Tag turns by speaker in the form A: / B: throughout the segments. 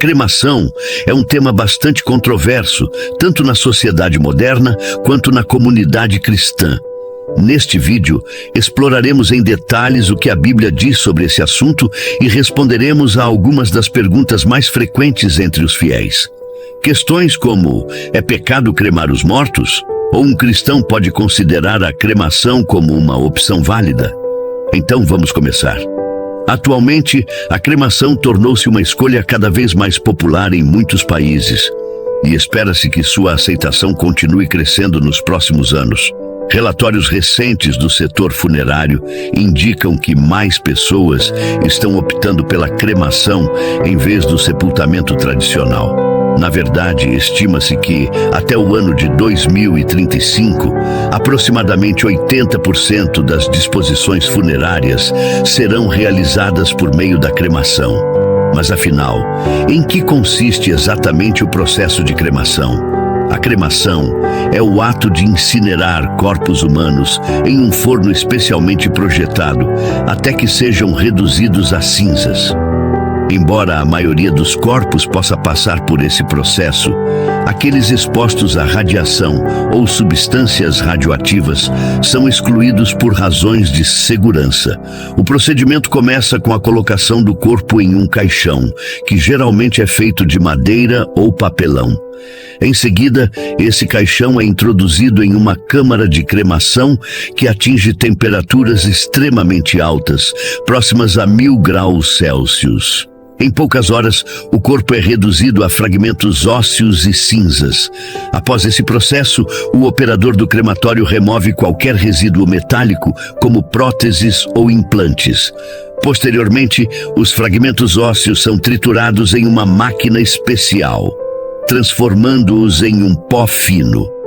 A: cremação é um tema bastante controverso, tanto na sociedade moderna quanto na comunidade cristã. Neste vídeo, exploraremos em detalhes o que a Bíblia diz sobre esse assunto e responderemos a algumas das perguntas mais frequentes entre os fiéis. Questões como: é pecado cremar os mortos? Ou um cristão pode considerar a cremação como uma opção válida? Então vamos começar. Atualmente, a cremação tornou-se uma escolha cada vez mais popular em muitos países, e espera-se que sua aceitação continue crescendo nos próximos anos. Relatórios recentes do setor funerário indicam que mais pessoas estão optando pela cremação em vez do sepultamento tradicional. Na verdade, estima-se que, até o ano de 2035, aproximadamente 80% das disposições funerárias serão realizadas por meio da cremação. Mas afinal, em que consiste exatamente o processo de cremação? A cremação é o ato de incinerar corpos humanos em um forno especialmente projetado até que sejam reduzidos a cinzas. Embora a maioria dos corpos possa passar por esse processo, aqueles expostos à radiação ou substâncias radioativas são excluídos por razões de segurança. O procedimento começa com a colocação do corpo em um caixão, que geralmente é feito de madeira ou papelão. Em seguida, esse caixão é introduzido em uma câmara de cremação que atinge temperaturas extremamente altas, próximas a 1000 graus Celsius. Em poucas horas, o corpo é reduzido a fragmentos ósseos e cinzas. Após esse processo, o operador do crematório remove qualquer resíduo metálico, como próteses ou implantes. Posteriormente, os fragmentos ósseos são triturados em uma máquina especial, transformando-os em um pó fino.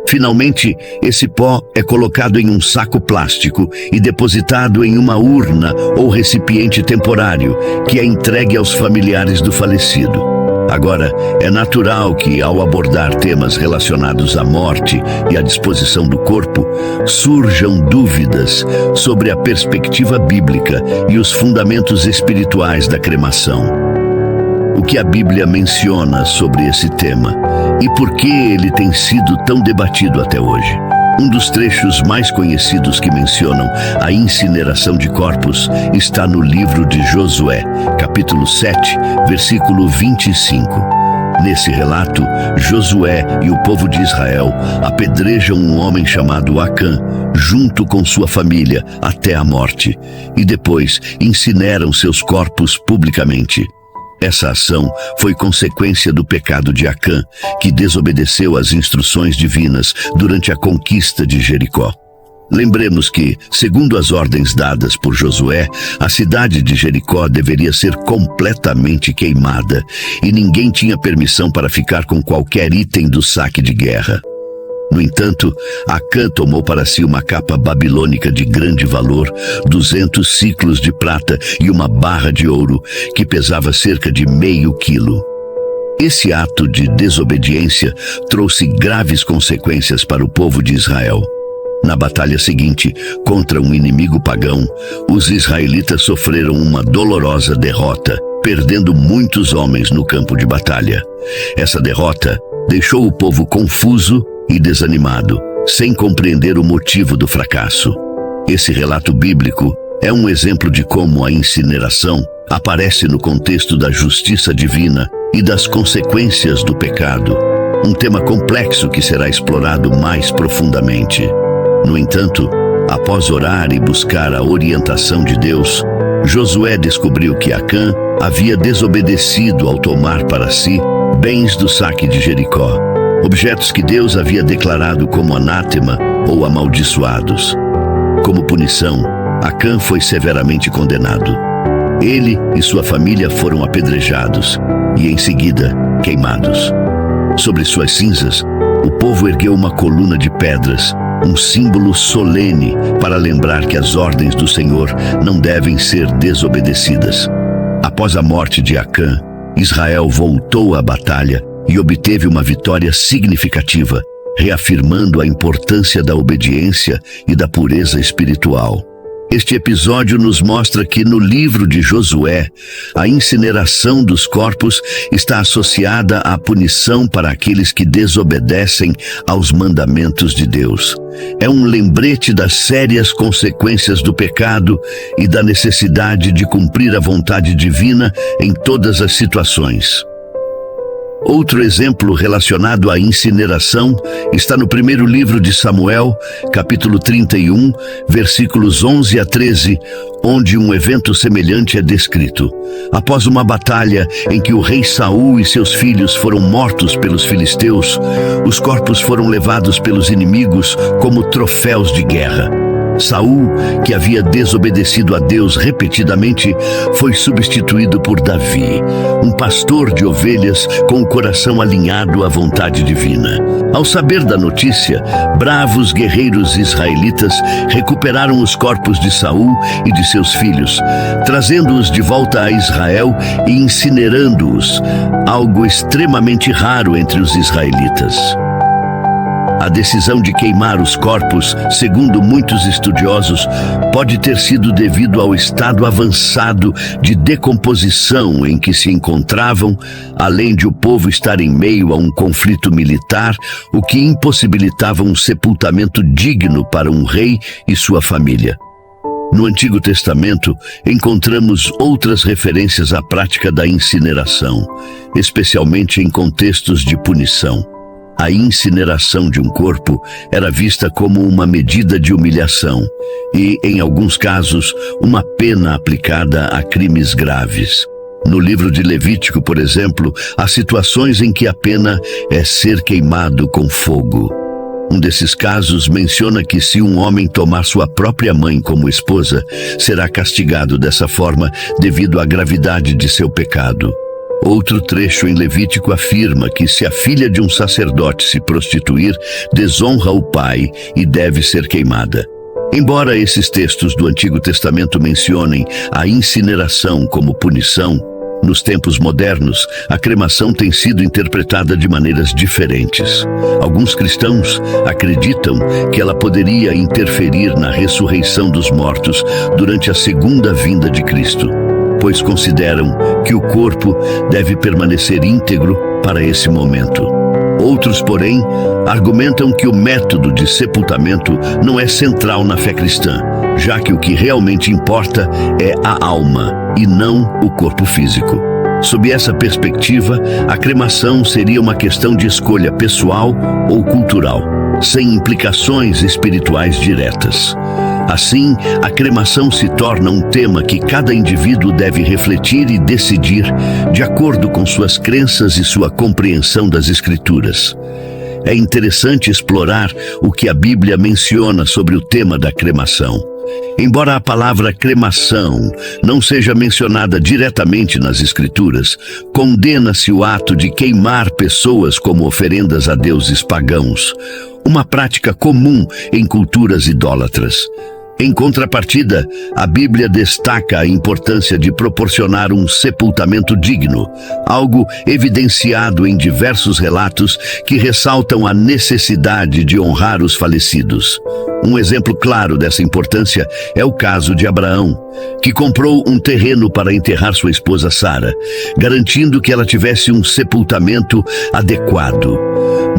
A: Finalmente, esse pó é colocado em um saco plástico e depositado em uma urna ou recipiente temporário, que é entregue aos familiares do falecido. Agora, é natural que, ao abordar temas relacionados à morte e à disposição do corpo, surjam dúvidas sobre a perspectiva bíblica e os fundamentos espirituais da cremação. O que a Bíblia menciona sobre esse tema e por que ele tem sido tão debatido até hoje. Um dos trechos mais conhecidos que mencionam a incineração de corpos está no livro de Josué, capítulo 7, versículo 25. Nesse relato, Josué e o povo de Israel apedrejam um homem chamado Acã, junto com sua família, até a morte, e depois incineram seus corpos publicamente. Essa ação foi consequência do pecado de Acã, que desobedeceu às instruções divinas durante a conquista de Jericó. Lembremos que, segundo as ordens dadas por Josué, a cidade de Jericó deveria ser completamente queimada e ninguém tinha permissão para ficar com qualquer item do saque de guerra. No entanto, Acã tomou para si uma capa babilônica de grande valor, 200 ciclos de prata e uma barra de ouro, que pesava cerca de meio quilo. Esse ato de desobediência trouxe graves consequências para o povo de Israel. Na batalha seguinte, contra um inimigo pagão, os israelitas sofreram uma dolorosa derrota, perdendo muitos homens no campo de batalha. Essa derrota deixou o povo confuso e desanimado, sem compreender o motivo do fracasso. Esse relato bíblico é um exemplo de como a incineração aparece no contexto da justiça divina e das consequências do pecado, um tema complexo que será explorado mais profundamente. No entanto, após orar e buscar a orientação de Deus, Josué descobriu que Acã havia desobedecido ao tomar para si bens do saque de Jericó, objetos que Deus havia declarado como anátema ou amaldiçoados. Como punição, Acã foi severamente condenado. Ele e sua família foram apedrejados e, em seguida, queimados. Sobre suas cinzas, o povo ergueu uma coluna de pedras, um símbolo solene para lembrar que as ordens do Senhor não devem ser desobedecidas. Após a morte de Acã, Israel voltou à batalha e obteve uma vitória significativa, reafirmando a importância da obediência e da pureza espiritual. Este episódio nos mostra que no livro de Josué, a incineração dos corpos está associada à punição para aqueles que desobedecem aos mandamentos de Deus. É um lembrete das sérias consequências do pecado e da necessidade de cumprir a vontade divina em todas as situações. Outro exemplo relacionado à incineração está no primeiro livro de Samuel, capítulo 31, versículos 11 a 13, onde um evento semelhante é descrito. Após uma batalha em que o rei Saul e seus filhos foram mortos pelos filisteus, os corpos foram levados pelos inimigos como troféus de guerra. Saul, que havia desobedecido a Deus repetidamente, foi substituído por Davi, um pastor de ovelhas com o coração alinhado à vontade divina. Ao saber da notícia, bravos guerreiros israelitas recuperaram os corpos de Saul e de seus filhos, trazendo-os de volta a Israel e incinerando-os, algo extremamente raro entre os israelitas. A decisão de queimar os corpos, segundo muitos estudiosos, pode ter sido devido ao estado avançado de decomposição em que se encontravam, além de o povo estar em meio a um conflito militar, o que impossibilitava um sepultamento digno para um rei e sua família. No Antigo Testamento, encontramos outras referências à prática da incineração, especialmente em contextos de punição. A incineração de um corpo era vista como uma medida de humilhação e, em alguns casos, uma pena aplicada a crimes graves. No livro de Levítico, por exemplo, há situações em que a pena é ser queimado com fogo. Um desses casos menciona que se um homem tomar sua própria mãe como esposa, será castigado dessa forma devido à gravidade de seu pecado. Outro trecho em Levítico afirma que se a filha de um sacerdote se prostituir, desonra o pai e deve ser queimada. Embora esses textos do Antigo Testamento mencionem a incineração como punição, nos tempos modernos, a cremação tem sido interpretada de maneiras diferentes. Alguns cristãos acreditam que ela poderia interferir na ressurreição dos mortos durante a segunda vinda de Cristo, pois consideram que o corpo deve permanecer íntegro para esse momento. Outros, porém, argumentam que o método de sepultamento não é central na fé cristã, já que o que realmente importa é a alma e não o corpo físico. Sob essa perspectiva, a cremação seria uma questão de escolha pessoal ou cultural, sem implicações espirituais diretas. Assim, a cremação se torna um tema que cada indivíduo deve refletir e decidir de acordo com suas crenças e sua compreensão das Escrituras. É interessante explorar o que a Bíblia menciona sobre o tema da cremação. Embora a palavra cremação não seja mencionada diretamente nas Escrituras, condena-se o ato de queimar pessoas como oferendas a deuses pagãos, uma prática comum em culturas idólatras. Em contrapartida, a Bíblia destaca a importância de proporcionar um sepultamento digno, algo evidenciado em diversos relatos que ressaltam a necessidade de honrar os falecidos. Um exemplo claro dessa importância é o caso de Abraão, que comprou um terreno para enterrar sua esposa Sara, garantindo que ela tivesse um sepultamento adequado.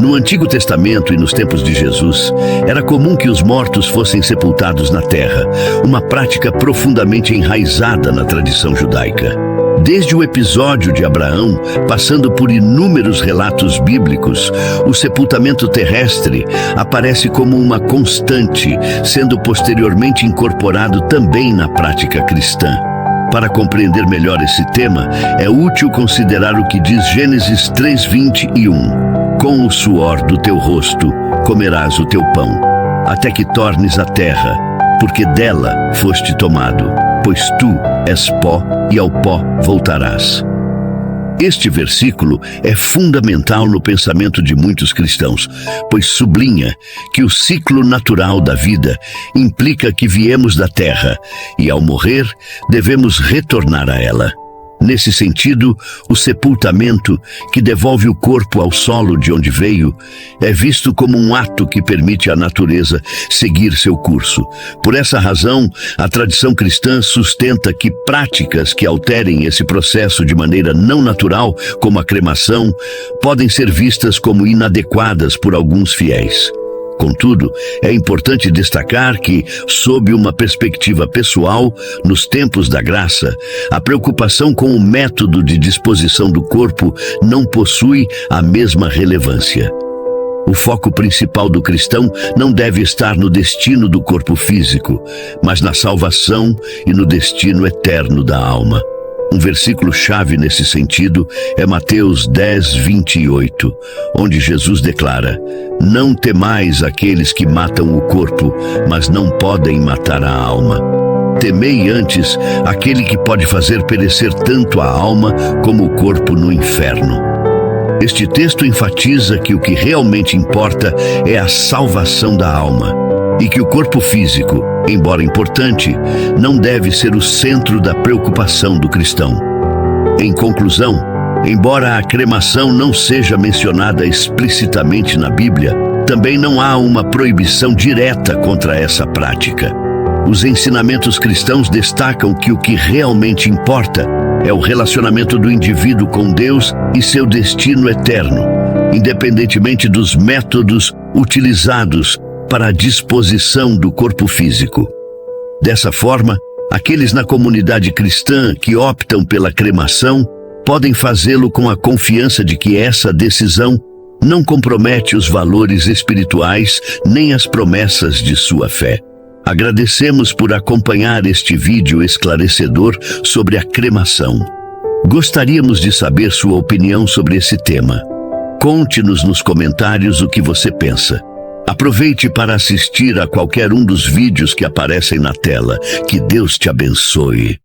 A: No Antigo Testamento e nos tempos de Jesus, era comum que os mortos fossem sepultados na terra, uma prática profundamente enraizada na tradição judaica. Desde o episódio de Abraão, passando por inúmeros relatos bíblicos, o sepultamento terrestre aparece como uma constante, sendo posteriormente incorporado também na prática cristã. Para compreender melhor esse tema, é útil considerar o que diz Gênesis 3:21. Com o suor do teu rosto comerás o teu pão, até que tornes a terra, porque dela foste tomado, pois tu és pó e ao pó voltarás. Este versículo é fundamental no pensamento de muitos cristãos, pois sublinha que o ciclo natural da vida implica que viemos da terra e, ao morrer, devemos retornar a ela. Nesse sentido, o sepultamento, que devolve o corpo ao solo de onde veio, é visto como um ato que permite à natureza seguir seu curso. Por essa razão, a tradição cristã sustenta que práticas que alterem esse processo de maneira não natural, como a cremação, podem ser vistas como inadequadas por alguns fiéis. Contudo, é importante destacar que, sob uma perspectiva pessoal, nos tempos da graça, a preocupação com o método de disposição do corpo não possui a mesma relevância. O foco principal do cristão não deve estar no destino do corpo físico, mas na salvação e no destino eterno da alma. Um versículo-chave nesse sentido é Mateus 10:28, onde Jesus declara: "Não temais aqueles que matam o corpo, mas não podem matar a alma. Temei antes aquele que pode fazer perecer tanto a alma como o corpo no inferno." Este texto enfatiza que o que realmente importa é a salvação da alma, e que o corpo físico, embora importante, não deve ser o centro da preocupação do cristão. Em conclusão, embora a cremação não seja mencionada explicitamente na Bíblia, também não há uma proibição direta contra essa prática. Os ensinamentos cristãos destacam que o que realmente importa é o relacionamento do indivíduo com Deus e seu destino eterno, independentemente dos métodos utilizados para a disposição do corpo físico. Dessa forma, aqueles na comunidade cristã que optam pela cremação podem fazê-lo com a confiança de que essa decisão não compromete os valores espirituais nem as promessas de sua fé. Agradecemos por acompanhar este vídeo esclarecedor sobre a cremação. Gostaríamos de saber sua opinião sobre esse tema. Conte-nos nos comentários o que você pensa. Aproveite para assistir a qualquer um dos vídeos que aparecem na tela. Que Deus te abençoe.